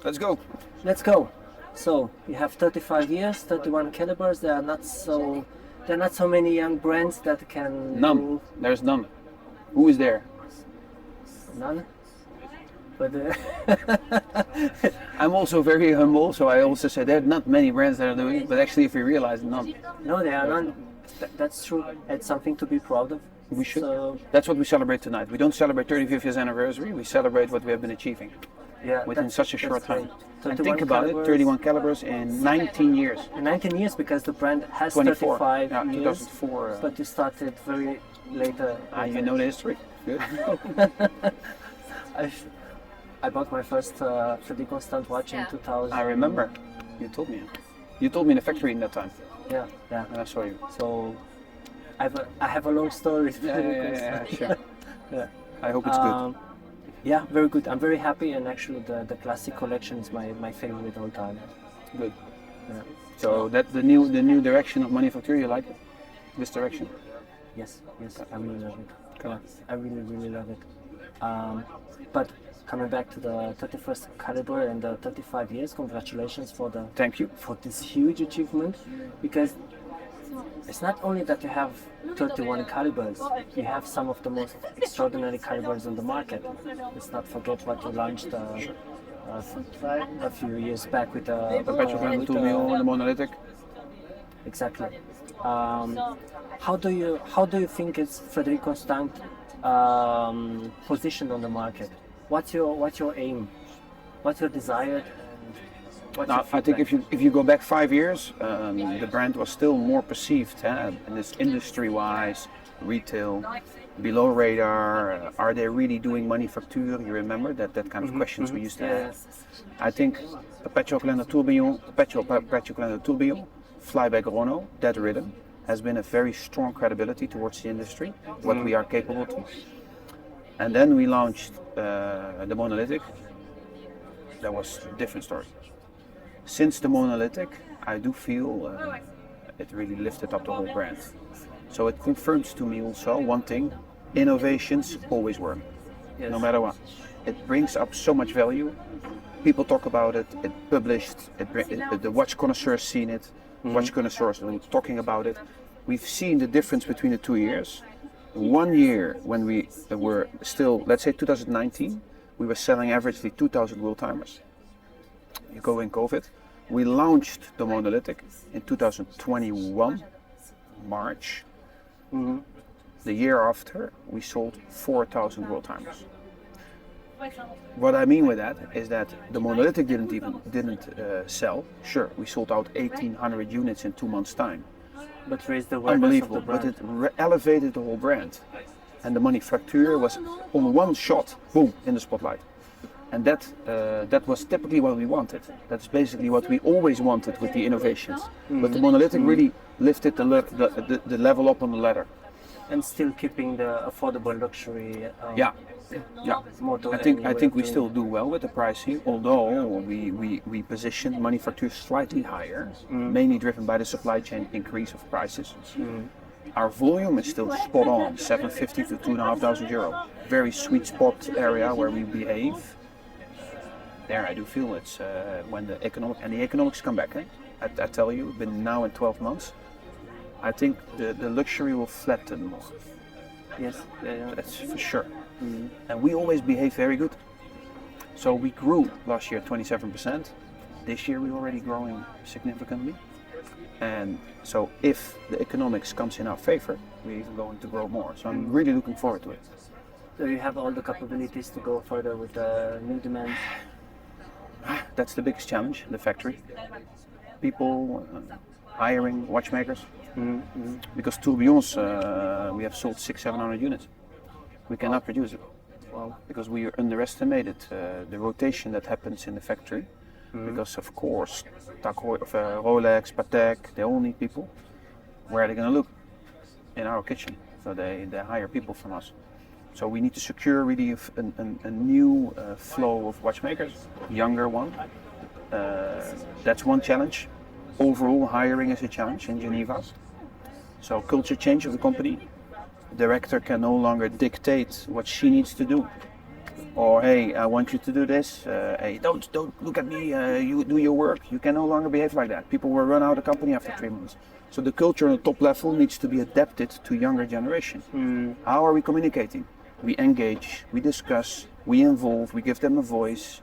Let's go. Let's go. So you have 35 years, 31 calibers. There are not so many young brands that can None. do There's none. Who is there? none. But I'm also very humble, so I also say there are not many brands that are doing it, but actually if we realize none. no, there are none. That's true. It's something to be proud of. We should. So, That's what we celebrate tonight. We don't celebrate 35th years anniversary, we celebrate what we have been achieving yeah, within such a short time. great. And think about it, 31 calibers in 19 years. 19 years because the brand has 24. 35 Yeah, years. 2004. But you started very later. You know the history. Good. I bought my first Frederique Constant watch in 2000. I remember. You told me. You told me in the factory in that time. Yeah, yeah. And I saw you. So I have a long story. Yeah, sure. Yeah. I hope it's good. Yeah, very good. I'm very happy, and actually the classic collection is my favorite all time. Good. Yeah. So that the new direction of manufacture, you like it? This direction? Yes, I really love it. Come on. I really love it. But coming back to the 31st caliber and the 35 years, congratulations Thank you. for this huge achievement, because it's not only that you have 31 calibers, you have some of the most extraordinary calibers on the market. Let's not forget what you launched a few years back with the Perpetual Grand Tourbillon and the monolithic. Exactly. How do you think it's Frederique Constant positioned on the market? What's your aim? What's your desire? What's your I think if you go back 5 years, the brand was still more perceived in this industry-wise, retail, below radar. Are they really doing manufacture? You remember that kind of questions we used to have. I think Perpetual Calendar Tourbillon, Flyback Renault, that rhythm has been a very strong credibility towards the industry, what we are capable to. And then we launched the monolithic. That was a different story. Since the monolithic, I do feel it really lifted up the whole brand. So it confirms to me also one thing: innovations always work, no matter what. It brings up so much value. People talk about it. It published. The watch connoisseurs seen it. Watch connoisseurs are talking about it. We've seen the difference between the 2 years. 1 year when we were still, let's say 2019, we were selling averagely 2,000 world timers. You go in COVID. We launched the monolithic in 2021, March. The year after, we sold 4,000 world timers. What I mean with that is that the monolithic didn't sell. Sure, we sold out 1,800 units in 2 months' time. But raised the awareness Unbelievable, of the brand. but it elevated the whole brand. And the manufacturer was on one shot, boom, in the spotlight. And that was typically what we wanted. That's basically what we always wanted with the innovations. But the monolithic really lifted the level up on the ladder. And still keeping the affordable luxury. Yeah. Motto. I think we still do well with the pricing, although we position manufacturers slightly higher, mainly driven by the supply chain increase of prices. Our volume is still spot on, 750 to 2,500 euro. Very sweet spot area where we behave. There I do feel it's when the economics come back. I tell you, been now in 12 months. I think the luxury will flatten more. Yes, That's for sure. And we always behave very good. So we grew last year 27%. This year we're already growing significantly. And so if the economics comes in our favor, we're even going to grow more. So I'm really looking forward to it. So you have all the capabilities to go further with the new demands. That's the biggest challenge, the factory. People hiring watchmakers. Because tourbillons, we have sold 600-700 units. We cannot produce it. Wow. Because we underestimated the rotation that happens in the factory. Because of course, Rolex, Patek, they all need people. Where are they going to look? In our kitchen. So they hire people from us. So we need to secure really a new flow of watchmakers, younger one. That's one challenge. Overall hiring is a challenge in Geneva. So culture change of the company. The director can no longer dictate what she needs to do. or hey, I want you to do this. Hey, don't look at me. You do your work. You can no longer behave like that. People will run out of the company after 3 months. So the culture on the top level needs to be adapted to younger generation. How are we communicating? We engage, we discuss, we involve, we give them a voice.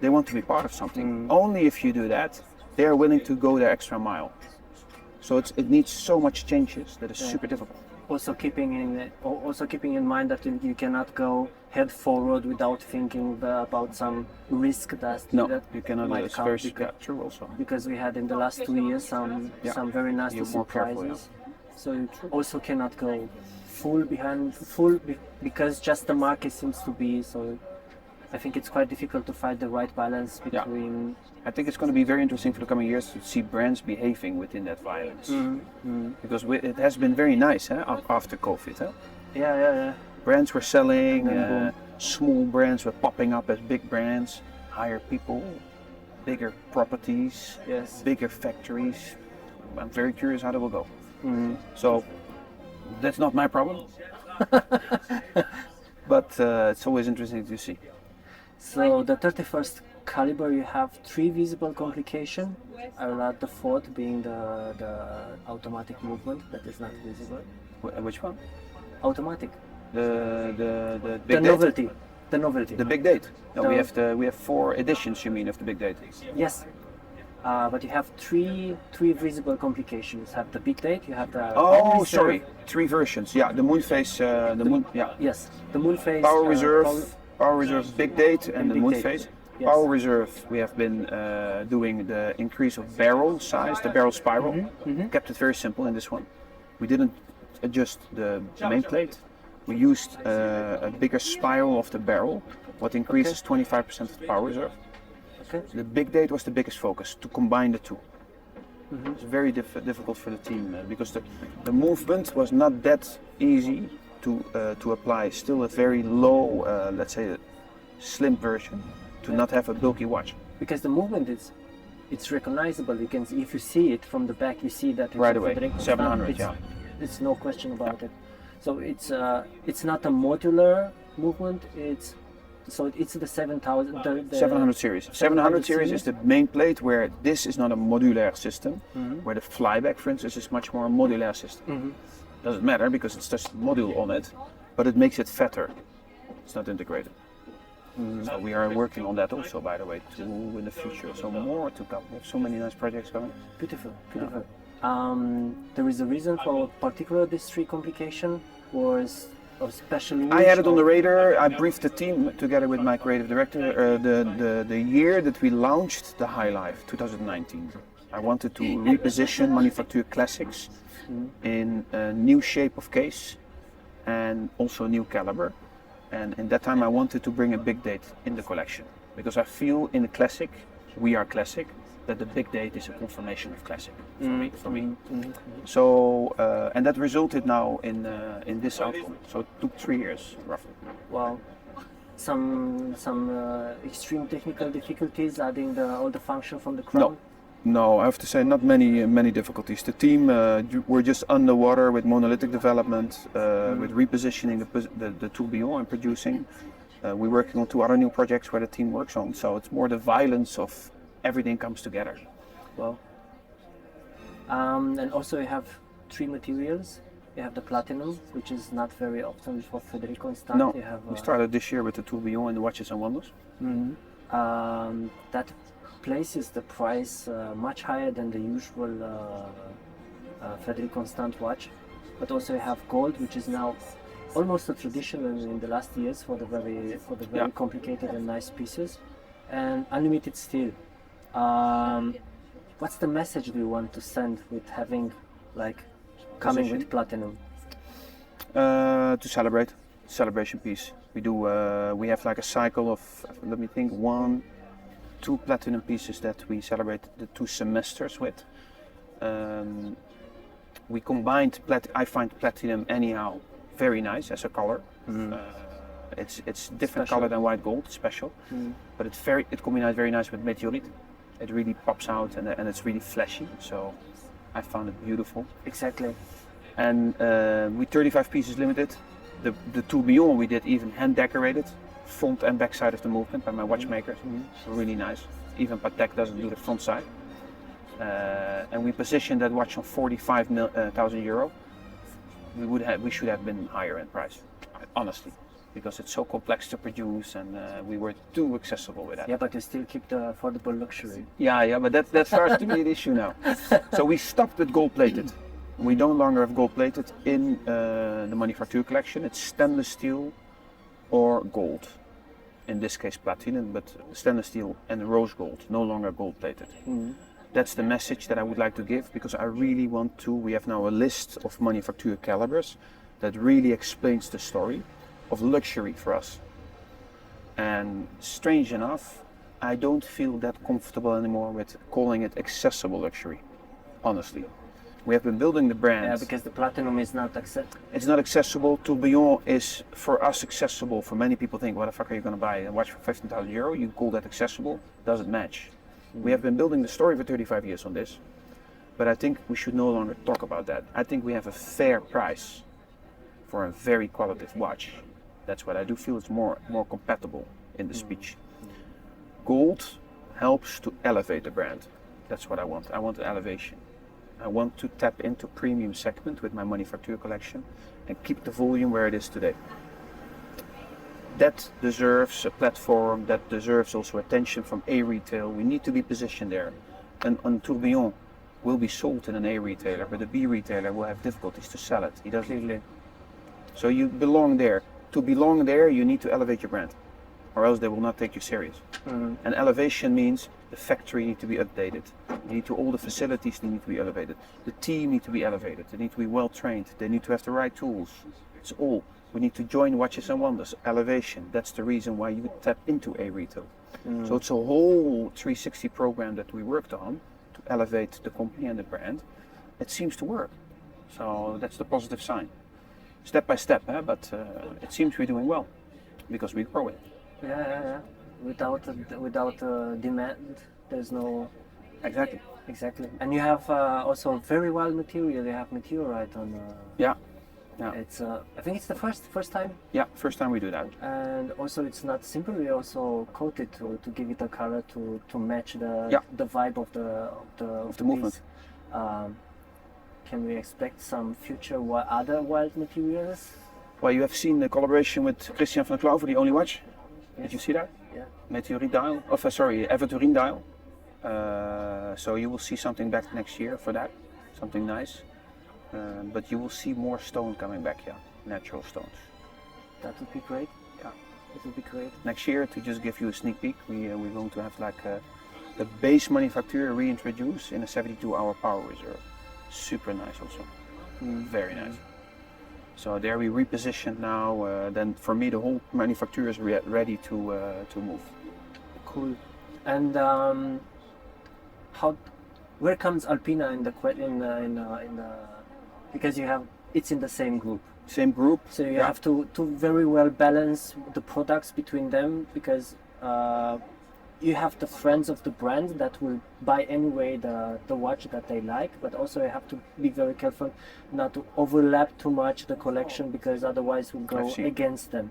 They want to be part of something. Only if you do that, they are willing to go the extra mile. So it needs so much changes that is super difficult. Also keeping in mind that you cannot go head forward without thinking about some risk that you cannot. might It's come. very true also. Because we had in the last 2 years some very nasty You're more careful, surprises. So you also cannot go full because just the market seems to be so. I think it's quite difficult to find the right balance between. I think it's going to be very interesting for the coming years to see brands behaving within that violence. Because it has been very nice after COVID. Yeah. Brands were selling, small brands were popping up as big brands, higher people, bigger properties, bigger factories. I'm very curious how that will go. So that's not my problem. But it's always interesting to see. So the 31st caliber, you have 3 visible complications. I will add the 4th being the automatic movement that is not visible. Which one? Automatic. The big date? Novelty. The novelty. The big date. No, we have 4 editions. You mean of the big date? Yes. But you have three visible complications. You have the big date. You have the. Oh, sorry. 3 versions. Yeah, the moon phase. The moon. Yeah. Yes, the moon phase. Power reserve. Power reserve big date and the big moon date. phase. Yes. Power reserve. We have been doing the increase of barrel size, the barrel spiral. Kept it very simple in this one. We didn't adjust the main plate. We used a bigger spiral of the barrel, what increases 25% of the power reserve. Okay. The big date was the biggest focus, to combine the two. It's very difficult for the team because the movement was not that easy to apply. Still a very low, let's say, slim version to not have a bulky watch. Because the movement it's recognizable. You can see, if you see it from the back, you see that it's Right away. Frederique 700, Constant. It's no question about it. So it's not a modular movement. It's the 7000. The 700 series. 700 series is the main plate where this is not a modular system, where the flyback, for instance, is much more a modular system. Doesn't matter because it's just module on it, but it makes it fatter. It's not integrated. So we are working on that also, by the way, too, in the future. So more to come. We have so many nice projects coming. Beautiful. There is a reason for particular this 3 complication was of special. I had it on the radar. I briefed the team together with my creative director the year that we launched the High Life 2019. I wanted to reposition Manufacture Classics in a new shape of case and also a new caliber. And in that time I wanted to bring a big date in the collection because I feel in the classic, we are classic, that the big date is a confirmation of classic for me. So and that resulted now in this outcome. So it took 3 years roughly. Wow. Some extreme technical difficulties adding all the function from the crown. No, I have to say not many difficulties. The team were just underwater with monolithic development, with repositioning the tourbillon and producing. We're working on 2 other new projects where the team works on. So it's more the violence of everything comes together. Well, and also you have 3 materials. You have the platinum, which is not very often for Frederique Constant. No, you have, we started this year with the tourbillon and the watches and wonders. That places the price much higher than the usual Frederique Constant watch. But also you have gold, which is now almost a tradition in the last years for the very complicated and nice pieces, and unlimited steel. What's the message do you want to send with having coming with platinum? To celebrate, celebration piece. We have like a cycle of, let me think, 2 platinum pieces that we celebrate the 2 semesters with. We combined I find platinum anyhow very nice as a color. It's different color than white gold, special, but it combines very nice with meteorite. It really pops out and it's really flashy. So I found it beautiful. Exactly. And with 35 pieces limited. The tourbillon we did even hand decorated. front and back side of the movement by my watchmakers. Really nice. Even Patek doesn't do the front side. And we positioned that watch on 45,000 euro. We should have been higher in price, honestly, because it's so complex to produce, and we were too accessible with that. Yeah, but you still keep the affordable luxury. Yeah, but that starts to be an issue now. So we stopped with gold-plated. We no longer have gold-plated in the Manufacture collection. It's stainless steel or gold. In this case, platinum, but stainless steel and rose gold, no longer gold-plated. That's the message that I would like to give, because I really want to. We have now a list of Manufacture calibres that really explains the story of luxury for us. And strange enough, I don't feel that comfortable anymore with calling it accessible luxury, honestly. We have been building the brand. Yeah, because the platinum is not accessible. It's not accessible. Tourbillon is for us accessible. For many people think, what the fuck are you going to buy a watch for 15,000 euro? You call that accessible? Doesn't match. We have been building the story for 35 years on this, but I think we should no longer talk about that. I think we have a fair price for a very qualitative watch. That's what I do feel is more compatible in the speech. Gold helps to elevate the brand. That's what I want. I want elevation. I want to tap into premium segment with my Manufacture collection and keep the volume where it is today. That deserves a platform, that deserves also attention from A retail. We need to be positioned there. And Tourbillon will be sold in an A retailer, but the B retailer will have difficulties to sell it. He doesn't. So you belong there. To belong there, you need to elevate your brand, or else they will not take you serious. And elevation means the factory needs to be updated. All the facilities need to be elevated. The team need to be elevated. They need to be well trained. They need to have the right tools. It's all. We need to join Watches and Wonders, elevation. That's the reason why you tap into A retail. So it's a whole 360 program that we worked on to elevate the company and the brand. It seems to work. So that's the positive sign. Step by step, but it seems we're doing well because we grow it. Yeah. Without demand, there's no. Exactly. And you have also very wild material. You have meteorite on. Yeah. It's I think it's the first time. Yeah, first time we do that. And also it's not simple. We also coat it to give it a color to match the vibe of the movement. Can we expect some future other wild materials? Well, you have seen the collaboration with Christian van Clover, the only watch. Yes. Did you see that? Yeah. Meteorite dial. Aventurine dial. So you will see something back next year for that. Something nice. But you will see more stone coming back, natural stones. That would be great. Yeah, it would be great. Next year, to just give you a sneak peek, we're going to have like the base Manufacture reintroduced in a 72-hour power reserve. Super nice also, very nice. So there we reposition now. Then for me, the whole Manufacture is ready to move. Cool. And where comes Alpina in the because it's in the same group. Same group. So you have to very well balance the products between them, because you have the friends of the brand that will buy anyway the watch that they like, but also you have to be very careful not to overlap too much the collection, because otherwise we'll go against them.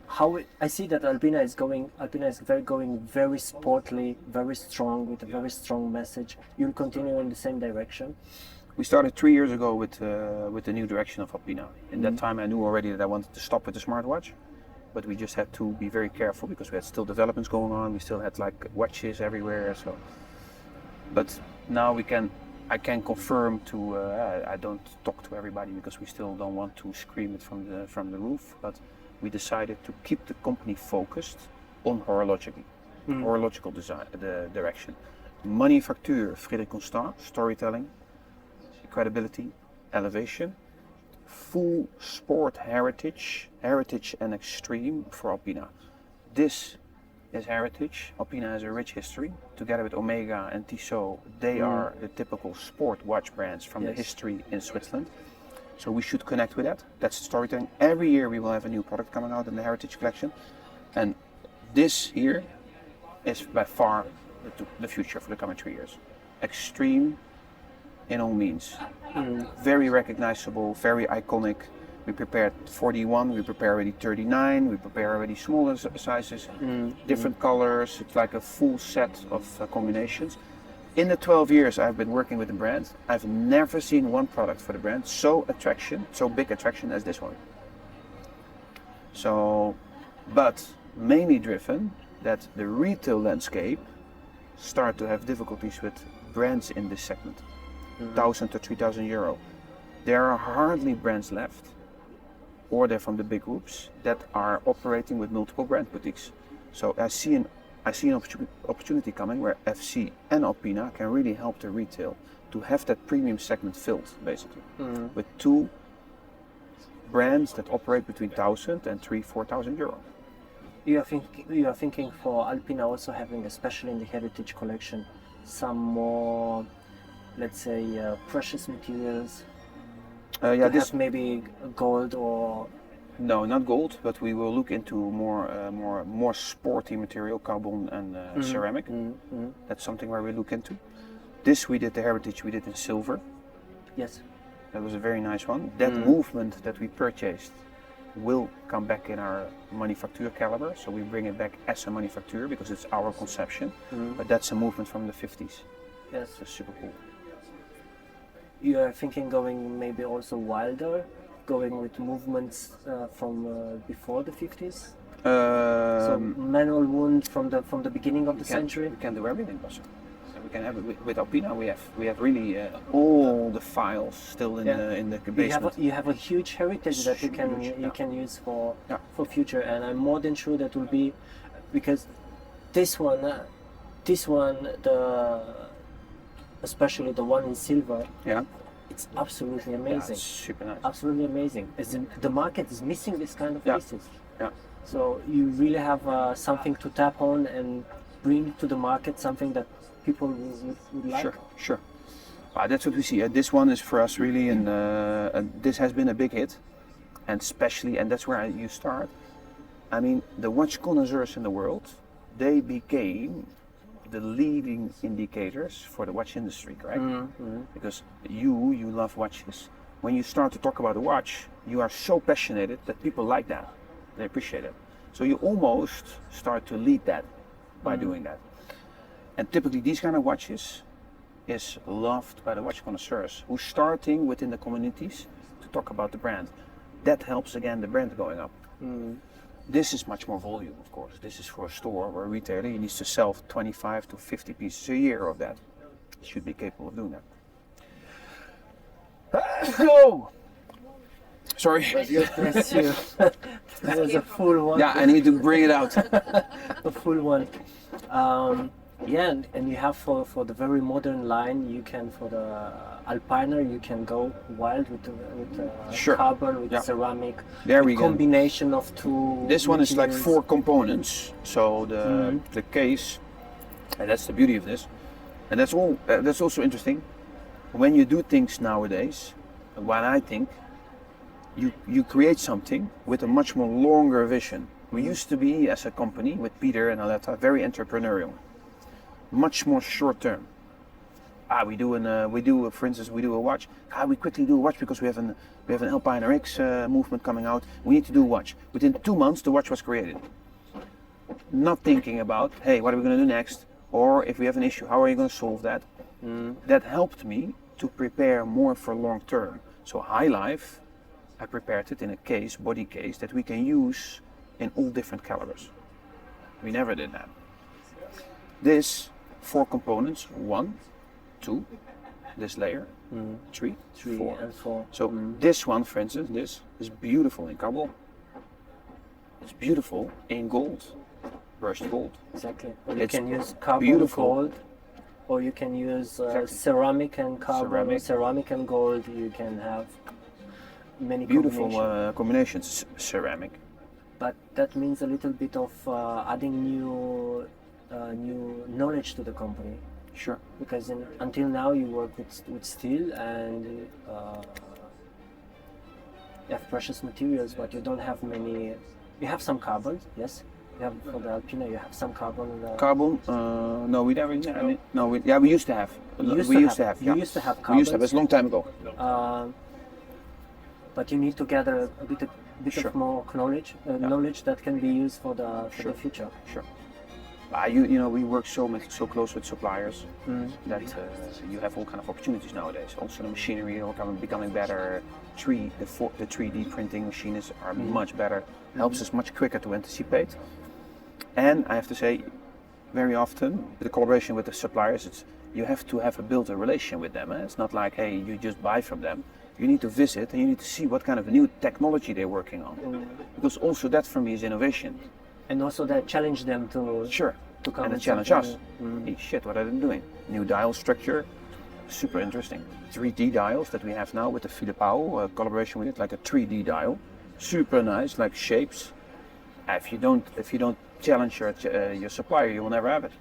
How I see that Alpina is going very sportly, very strong, with a very strong message. You'll continue in the same direction. We started 3 years ago with the new direction of Alpina. In that time I knew already that I wanted to stop with the smartwatch, but we just had to be very careful because we had still developments going on. We still had like watches everywhere. So, but now I can confirm to. I don't talk to everybody because we still don't want to scream it from the roof. But we decided to keep the company focused on horological design, the direction. Manufacture, Frederique Constant, storytelling, credibility, elevation, full sport heritage and extreme for Alpina. This is heritage. Alpina has a rich history. Together with Omega and Tissot, they are the typical sport watch brands from the history in Switzerland. So we should connect with that. That's the storytelling. Every year we will have a new product coming out in the heritage collection. And this here is by far the future for the coming 3 years. Extreme in all means. Very recognizable, very iconic, We prepared 41, we prepare already 39, we prepare already smaller sizes, different colors. It's like a full set of combinations. In the 12 years I've been working with the brand, I've never seen one product for the brand so big attraction as this one. So, but mainly driven that the retail landscape start to have difficulties with brands in this segment, 1,000 to 3,000 euro. There are hardly brands left, or they're from the big groups that are operating with multiple brand boutiques. So I see an opportunity coming where FC and Alpina can really help the retail to have that premium segment filled, basically, with two brands that operate between 1,000 and 3,000-4,000 euro. You are thinking for Alpina also having, especially in the heritage collection, some more, let's say, precious materials. Have maybe gold or. No, not gold, but we will look into more sporty material, carbon and ceramic. That's something where we look into. This we did the heritage. We did in silver. Yes. That was a very nice one. That movement that we purchased will come back in our manufacture caliber, so we bring it back as a manufacture because it's our conception. But that's a movement from the 50s. Yes. So super cool. You are thinking going maybe also wilder, going with movements from before the 50s. So manual wound from the beginning of the century. We can do everything, also. We can have it with Alpina. We have really all the files still in the basement. You have a huge heritage that you can use for future, and I'm more than sure that will be, because this one especially the one in silver. Yeah. It's absolutely amazing. Yeah, it's super nice. Absolutely amazing. The market is missing this kind of pieces. Yeah. So you really have something to tap on and bring to the market, something that people would like. Sure. That's what we see. This one is for us really, and this has been a big hit, and especially, and that's where you start. I mean, the watch connoisseurs in the world, they became the leading indicators for the watch industry, correct? Because you love watches. When you start to talk about a watch, you are so passionate that people like that. They appreciate it. So you almost start to lead that by doing that. And typically these kind of watches is loved by the watch connoisseurs who starting within the communities to talk about the brand. That helps again the brand going up. This is much more volume, of course. This is for a store or a retailer. He needs to sell 25 to 50 pieces a year of that. He should be capable of doing that. Go! Sorry. Bless you. This was a full one. Yeah, I need to bring it out. A full one. And you have for the very modern line, you can, for the Alpiner, you can go wild with carbon, with ceramic. There we go. Combination of two. This one is like 4 components. So the case, and that's the beauty of this, and that's all. That's also interesting. When you do things nowadays, what I think, you create something with a much more longer vision. We used to be, as a company with Peter and Aletta, very entrepreneurial. Much more short term. For instance, we do a watch. We quickly do a watch because we have an Alpine RX movement coming out. We need to do a watch. Within 2 months, the watch was created. Not thinking about, hey, what are we going to do next? Or if we have an issue, how are you going to solve that? That helped me to prepare more for long term. So High Life, I prepared it in a case, body case, that we can use in all different calibers. We never did that. This 4 components, 1, 2, this layer, 3, 4. And 4. So this one, for instance, this is beautiful in carbon. It's beautiful in gold, brushed gold. Exactly. You can use carbon gold, or you can use ceramic and carbon, ceramic and gold. You can have many beautiful combinations, ceramic. But that means a little bit of adding new knowledge to the company. Sure. Because until now you work with steel and you have precious materials, but you don't have many. You have some carbon, yes. You have for the Alpina, you have some carbon. Carbon? No, we never. We used to have. You used to have carbon. We used to have. It's a long time ago. but you need to gather a bit Sure. of more knowledge, knowledge that can be used for the Sure. future. Sure. You know, we work so close with suppliers that you have all kind of opportunities nowadays. Also, the machinery all kind of becoming better. The 3D printing machines are much better. Helps us much quicker to anticipate. And I have to say, very often the collaboration with the suppliers, you have to build a relation with them. It's not like, hey, you just buy from them. You need to visit and you need to see what kind of new technology they're working on. Because also that for me is innovation. And also that challenge them to Sure. to come And with they challenge something us. new. Hey, shit, what are they doing? New dial structure, super interesting. 3D dials that we have now with the Filipao collaboration with it, like a 3D dial, super nice, like shapes. If you don't challenge your supplier, you will never have it.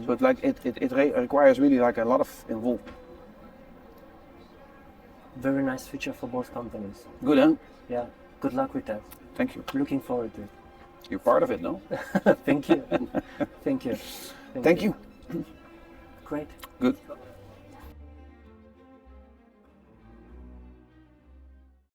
So it requires really like a lot of involvement. Very nice future for both companies. Good, huh? Yeah. Good luck with that. Thank you. Looking forward to it. You're part of it, no? Thank you. Thank you. Thank you. Great. Good.